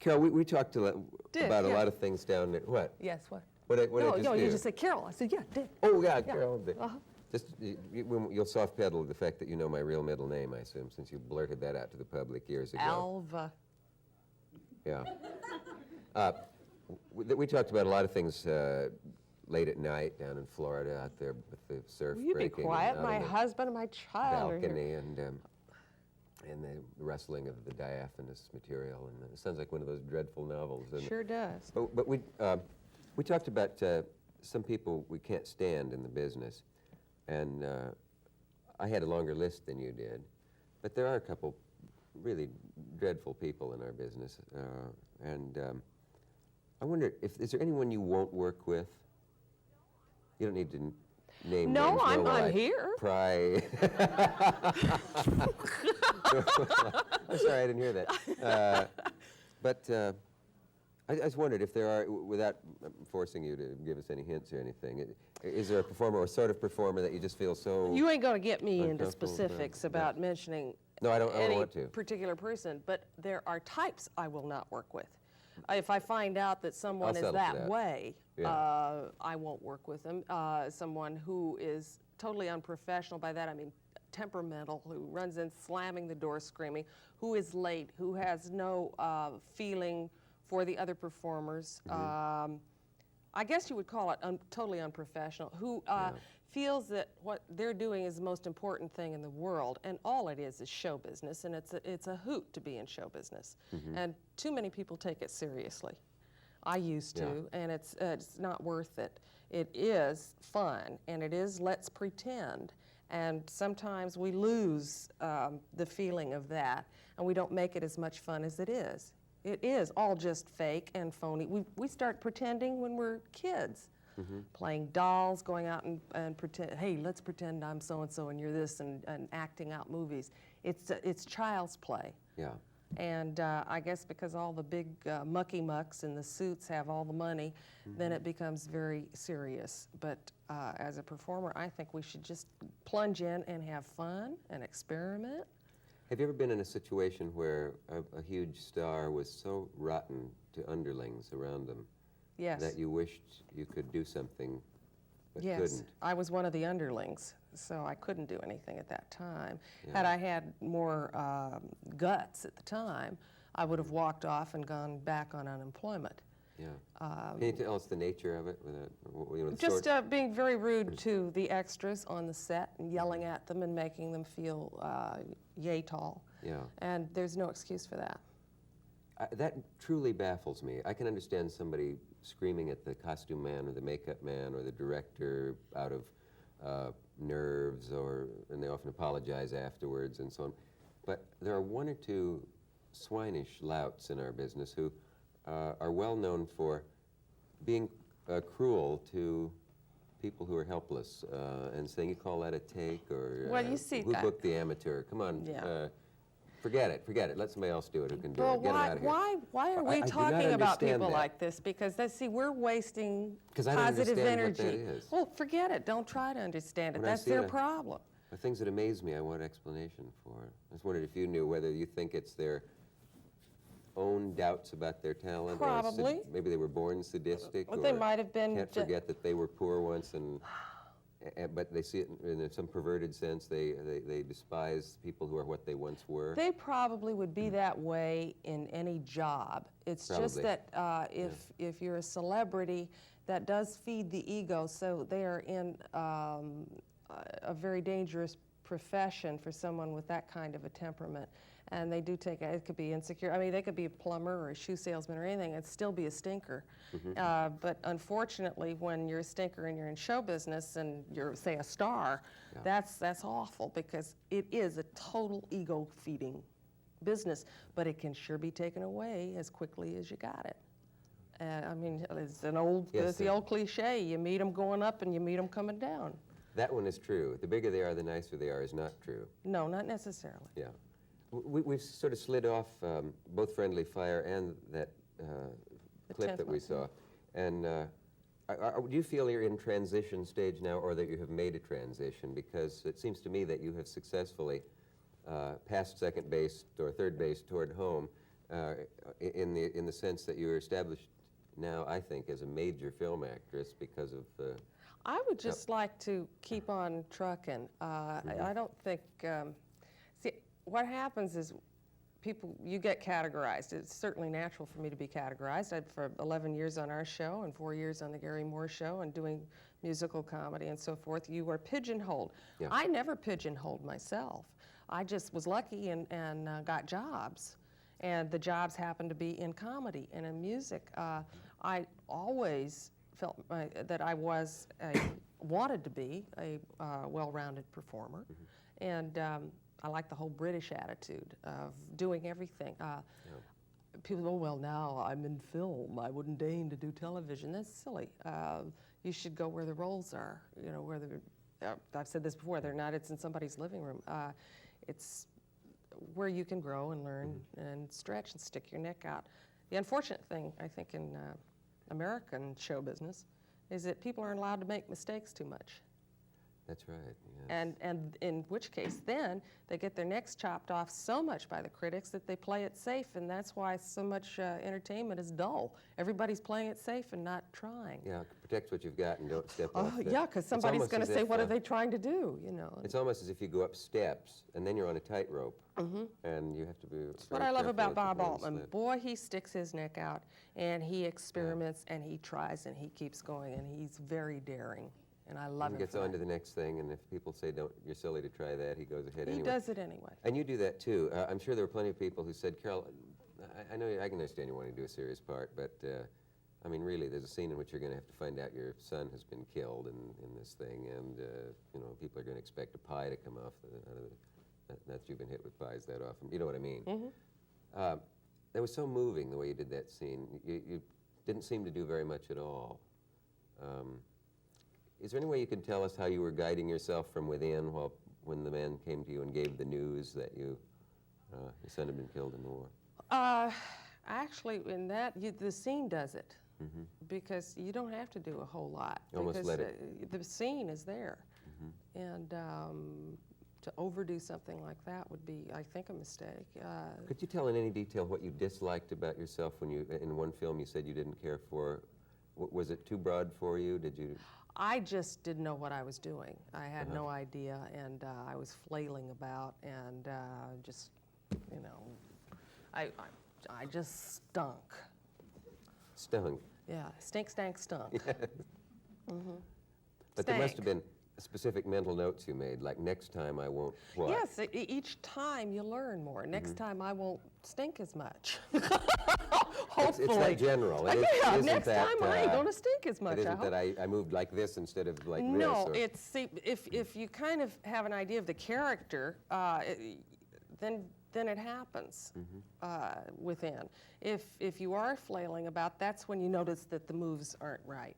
Carol, we talked about a lot of things down there. What? Yes, what? What I just No, do? you just said Carol. I said, yeah, did. Oh, yeah, Carol. Uh-huh. Just, you'll soft pedal the fact that you know my real middle name, I assume, since you blurted that out to the public years ago. Alva. Yeah. We talked about a lot of things late at night down in Florida out there with the surf Will you be breaking. quiet? My husband and my child are balcony here. and the wrestling of the diaphanous material. And it sounds like one of those dreadful novels. Sure does. But we talked about some people we can't stand in the business. And I had a longer list than you did. But there are a couple really dreadful people in our business. I wonder, is there anyone you won't work with? You don't need to name No, names. I'm like here. I'm sorry, I didn't hear that. I just wondered if there are, without forcing you to give us any hints or anything, is there a performer or sort of performer that you just feel so... You ain't going to get me into uncomfortable specifics about mentioning No, I don't any want to. particular person, but there are types I will not work with. If I find out that someone I'll is settle for that way, Yeah. I won't work with them. Someone who is totally unprofessional, by that I mean temperamental, who runs in slamming the door screaming, who is late, who has no feeling for the other performers. I guess you would call it totally unprofessional, who feels that what they're doing is the most important thing in the world, and all it is show business, and it's a hoot to be in show business. And too many people take it seriously. I used to, and it's not worth it. It is fun, and it is let's pretend, and sometimes we lose the feeling of that, and we don't make it as much fun as it is. It is all just fake and phony. We start pretending when we're kids, playing dolls, going out and pretend, hey, let's pretend I'm so-and-so and you're this, and acting out movies. It's child's play. Yeah. And I guess because all the big mucky mucks in the suits have all the money, then it becomes very serious. But as a performer, I think we should just plunge in and have fun and experiment. Have you ever been in a situation where a huge star was so rotten to underlings around them that you wished you could do something but couldn't? I was one of the underlings, so I couldn't do anything at that time. Had I had more guts at the time, I would have walked off and gone back on unemployment. Yeah. Can you tell us the nature of it? Just being very rude to the extras on the set and yelling at them and making them feel yay tall. Yeah. And there's no excuse for that. That truly baffles me. I can understand somebody screaming at the costume man or the makeup man or the director out of nerves, and they often apologize afterwards and so on. But there are one or two swinish louts in our business who are well known for being cruel to people who are helpless and saying, you call that a take, or well, you see, who booked the amateur? Come on, forget it. Let somebody else do it who can do it. Get why, it out of here. why are we talking about people that. like this? Because, see, we're wasting I don't positive energy. What that is. Well, forget it. Don't try to understand it. When That's their problem. The things that amaze me, I want explanation for. I just wondered if you knew whether you think it's their own doubts about their talent. Probably. Or maybe they were born sadistic. Well, they might have been. Can't forget that they were poor once, but they see it in some perverted sense. They despise people who are what they once were. They probably would be that way in any job. It's just that if you're a celebrity, that does feed the ego, so they are in a very dangerous profession for someone with that kind of a temperament. And they do take it could be insecure. I mean, they could be a plumber or a shoe salesman or anything and still be a stinker. But unfortunately, when you're a stinker and you're in show business and you're, say, a star, that's awful, because it is a total ego-feeding business. But it can sure be taken away as quickly as you got it. I mean, it's the old cliche. You meet them going up and you meet them coming down. That one is true. The bigger they are, the nicer they are is not true. No, not necessarily. Yeah. We've sort of slid off both Friendly Fire and that clip that we saw. And do you feel you're in transition stage now, or that you have made a transition? Because it seems to me that you have successfully passed second base or third base toward home in the sense that you're established now, I think, as a major film actress because of. I would just like to keep on trucking. I don't think. See, what happens is you get categorized. It's certainly natural for me to be categorized. For 11 years on our show and 4 years on the Gary Moore show and doing musical comedy and so forth, you are pigeonholed. Yeah. I never pigeonholed myself. I just was lucky and got jobs. And the jobs happened to be in comedy and in music. I always felt that I wanted to be a well-rounded performer. And I like the whole British attitude of doing everything. People go, well, now I'm in film. I wouldn't deign to do television. That's silly. You should go where the roles are. You know, where I've said this before. They're not. It's in somebody's living room. It's where you can grow and learn and stretch and stick your neck out. The unfortunate thing, I think, in American show business is that people aren't allowed to make mistakes too much. That's right. Yes. And in which case, then they get their necks chopped off so much by the critics that they play it safe, and that's why so much entertainment is dull. Everybody's playing it safe and not trying. Yeah, protect what you've got and don't step off. Yeah, because somebody's going to say, "What are they trying to do?" You know. It's almost as if you go up steps and then you're on a tightrope, and you have to be. That's what I love about Bob Altman. Boy, he sticks his neck out, and he experiments, and he tries, and he keeps going, and he's very daring. And I love him. He gets on to the next thing, and if people say, "Don't, you're silly to try that," he goes ahead anyway. He does it anyway. And you do that too. I'm sure there were plenty of people who said, "Carol, I know I can understand you wanting to do a serious part, but I mean, really, there's a scene in which you're going to have to find out your son has been killed in this thing, and you know, people are going to expect a pie to come off that you've been hit with pies that often. You know what I mean?" That was so moving the way you did that scene. You didn't seem to do very much at all. Is there any way you can tell us how you were guiding yourself from within when the man came to you and gave the news that your son had been killed in the war? Actually, in that, the scene does it. Because you don't have to do a whole lot. Almost because let it. The scene is there. And to overdo something like that would be, I think, a mistake. Could you tell in any detail what you disliked about yourself when you, in one film you said you didn't care for? Was it too broad for you? Did you? I just didn't know what I was doing. I had no idea, and I was flailing about, and just, you know, I just stunk. Stunk? Yeah, stink, stank, stunk. But there must have been specific mental notes you made, like next time I won't what? Yes, each time you learn more. Next time I won't stink as much. Hopefully. It's that general. Next time I ain't going to stink as much. It isn't that I moved like this instead of like this. No, it's, see, if you kind of have an idea of the character, then it happens within. If you are flailing about, that's when you notice that the moves aren't right.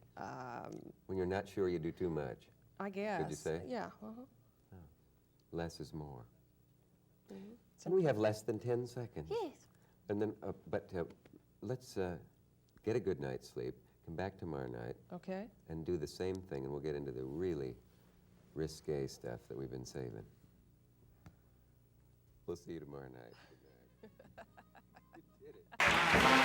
When you're not sure you do too much. I guess. Did you say? Yeah. Less is more. And we have less than 10 seconds. Yes. And then, let's get a good night's sleep, come back tomorrow night, Okay. and do the same thing, and we'll get into the really risque stuff that we've been saving. We'll see you tomorrow night. Good night. You did it.